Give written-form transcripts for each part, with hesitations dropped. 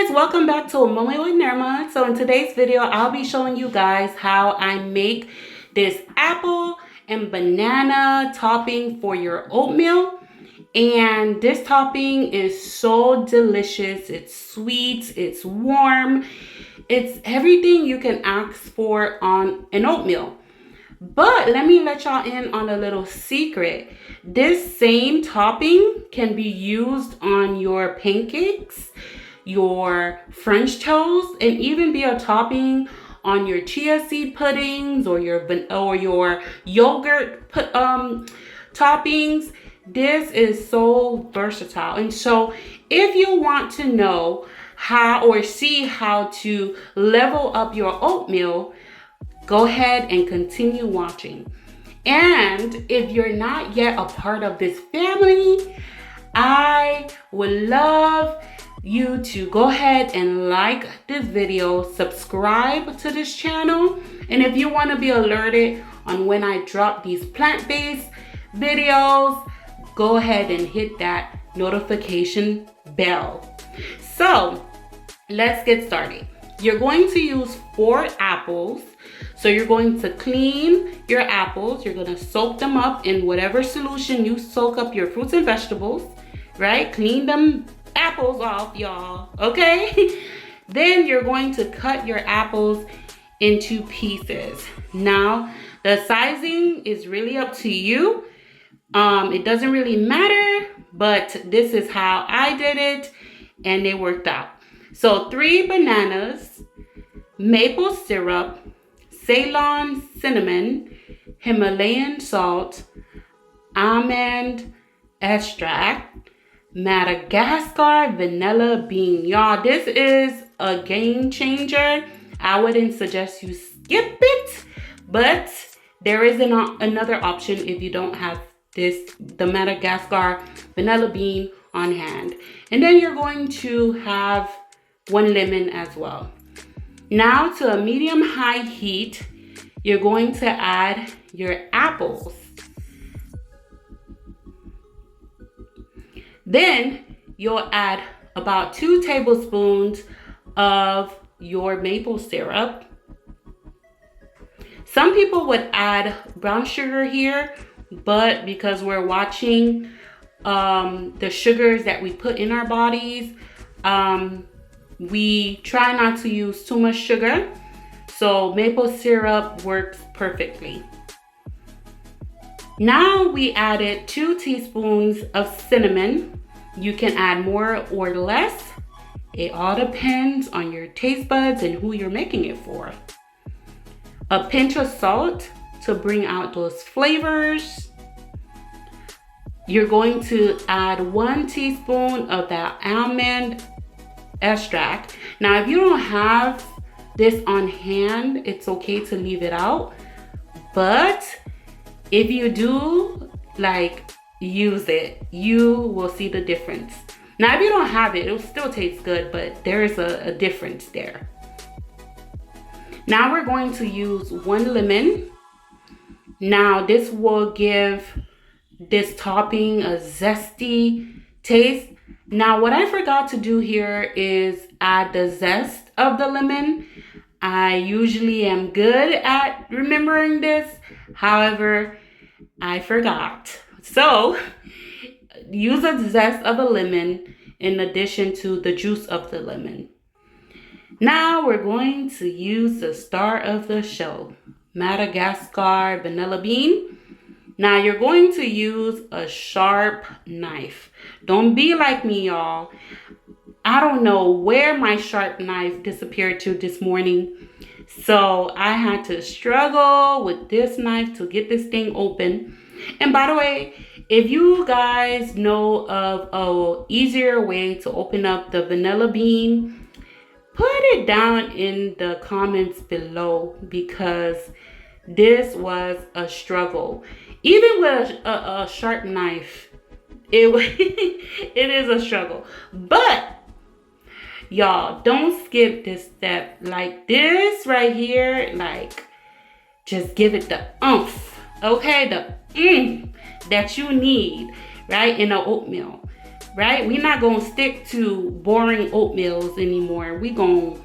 guys, welcome back to A Moment with Nirma. So in today's video, I'll be showing you guys how I make this apple and banana topping for your oatmeal. And this topping is so delicious. It's sweet, it's warm, it's everything you can ask for on an oatmeal. But let me let y'all in on a little secret. This same topping can be used on your pancakes, your French toast, and even be a topping on your chia seed puddings or your yogurt toppings. This is so versatile. And so if you want to know how or see how to level up your oatmeal, go ahead and continue watching. And if you're not yet a part of this family, I would love you to go ahead and like this video, subscribe to this channel, and if you want to be alerted on when I drop these plant-based videos, go ahead and hit that notification bell. So let's get started. You're going to use 4 apples. So you're going to clean your apples. You're going to soak them up in whatever solution you soak up your fruits and vegetables, right? Clean them apples off, y'all, okay? Then you're going to cut your apples into pieces. Now, the sizing is really up to you. It doesn't really matter, but this is how I did it, and it worked out. So 3 bananas, maple syrup, Ceylon Cinnamon, Himalayan salt, Almond Extract, Madagascar Vanilla bean. Y'all, this is a game changer. I wouldn't suggest you skip it, but there is another option if you don't have the Madagascar Vanilla bean on hand. And then you're going to have 1 lemon as well. Now to a medium-high heat, you're going to add your apples. Then you'll add about 2 tablespoons of your maple syrup. Some people would add brown sugar here, but because we're watching the sugars that we put in our bodies, we try not to use too much sugar, so maple syrup works perfectly. Now we added 2 teaspoons of cinnamon. You can add more or less. It all depends on your taste buds and who you're making it for. A pinch of salt to bring out those flavors. You're going to add 1 teaspoon of that almond extract. Now, if you don't have this on hand, it's okay to leave it out. But if you do, use it, you will see the difference. Now, if you don't have it, it'll still taste good, but there is a difference there. Now we're going to use 1 lemon. Now this will give this topping a zesty taste. Now, what I forgot to do here is add the zest of the lemon. I usually am good at remembering this. However, I forgot. So, use the zest of a lemon in addition to the juice of the lemon. Now, we're going to use the star of the show, Madagascar Vanilla bean. Now you're going to use a sharp knife. Don't be like me, y'all. I don't know where my sharp knife disappeared to this morning. So I had to struggle with this knife to get this thing open. And by the way, if you guys know of an easier way to open up the vanilla bean, put it down in the comments below, because this was a struggle. Even with a sharp knife, it is a struggle. But y'all, don't skip this step. Like this right here, just give it the oomph, okay? The that you need, right, in an oatmeal. right? We're not gonna stick to boring oatmeals anymore. We're gonna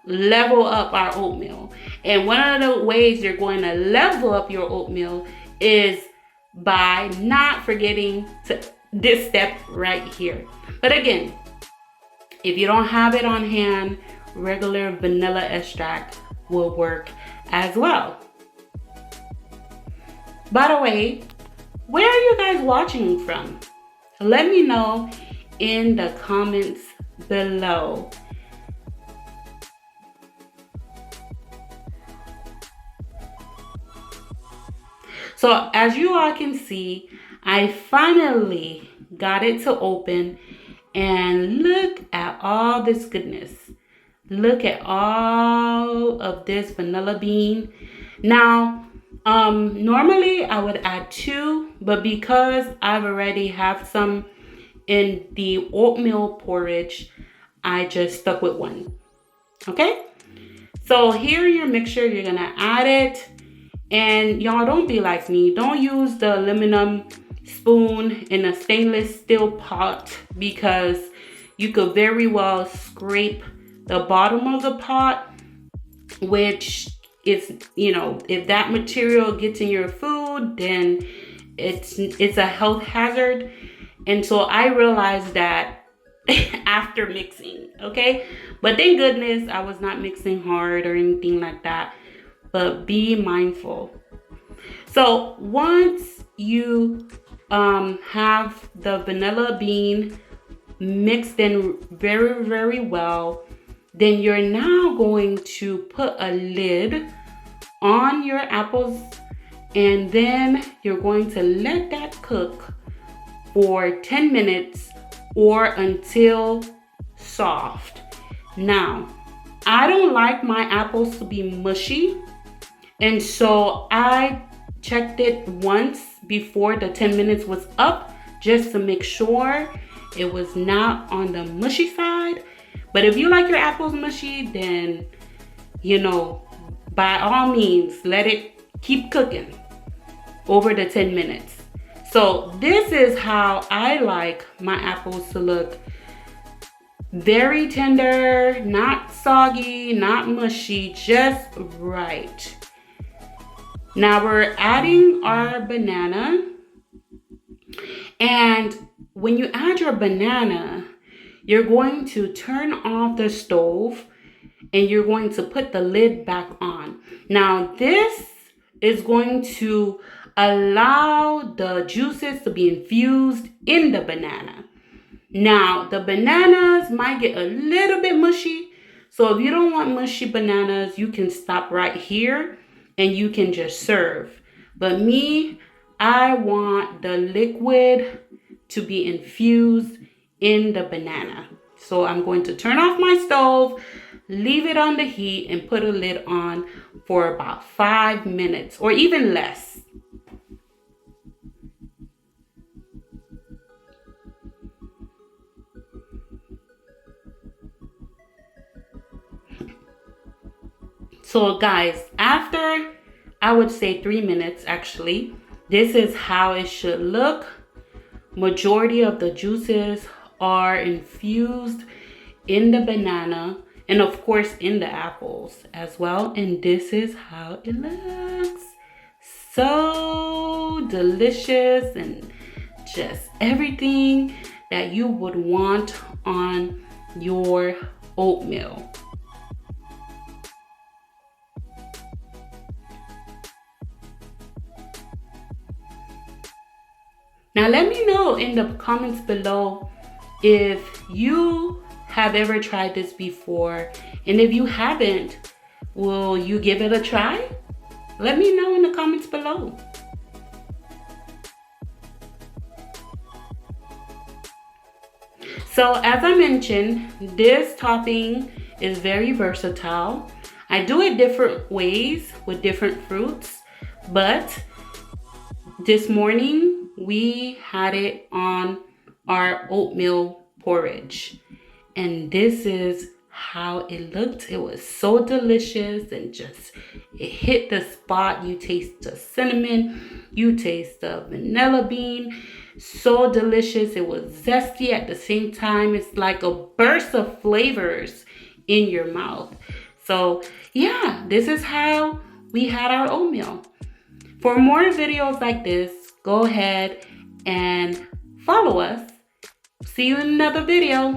level up our oatmeal. And one of the ways you're going to level up your oatmeal is by not forgetting to this step right here. But again, if you don't have it on hand, regular vanilla extract will work as well. By the way, where are you guys watching from? Let me know in the comments below. So as you all can see, I finally got it to open, and look at all this goodness. Look at all of this vanilla bean. Now, normally I would add 2, but because I've already have some in the oatmeal porridge, I just stuck with 1. Okay? So here in your mixture, you're gonna add it. And y'all, don't be like me. Don't use the aluminum spoon in a stainless steel pot, because you could very well scrape the bottom of the pot, which is, you know, if that material gets in your food, then it's a health hazard. And so I realized that after mixing, okay? But thank goodness I was not mixing hard or anything like that. But be mindful. So once you have the vanilla bean mixed in very, very well, then you're now going to put a lid on your apples, and then you're going to let that cook for 10 minutes or until soft. Now, I don't like my apples to be mushy. And so I checked it once before the 10 minutes was up, just to make sure it was not on the mushy side. But if you like your apples mushy, then, you know, by all means, let it keep cooking over the 10 minutes. So this is how I like my apples to look. Very tender, not soggy, not mushy, just right. Now we're adding our banana, and when you add your banana, you're going to turn off the stove and you're going to put the lid back on. Now this is going to allow the juices to be infused in the banana. Now the bananas might get a little bit mushy, so if you don't want mushy bananas, you can stop right here and you can just serve. But me, I want the liquid to be infused in the banana. So I'm going to turn off my stove, leave it on the heat, and put a lid on for about 5 minutes or even less. So guys, after I would say 3 minutes actually, this is how it should look. Majority of the juices are infused in the banana and of course in the apples as well. And this is how it looks. So delicious and just everything that you would want on your oatmeal. Now let me know in the comments below if you have ever tried this before, and if you haven't, will you give it a try? Let me know in the comments below. So as I mentioned, this topping is very versatile. I do it different ways with different fruits, but this morning we had it on our oatmeal porridge, and this is how it looked. It was so delicious and just it hit the spot. You taste the cinnamon, you taste the vanilla bean. So delicious. It was zesty at the same time. It's like a burst of flavors in your mouth. So yeah, this is how we had our oatmeal. For more videos like this, go ahead and follow us. See you in another video.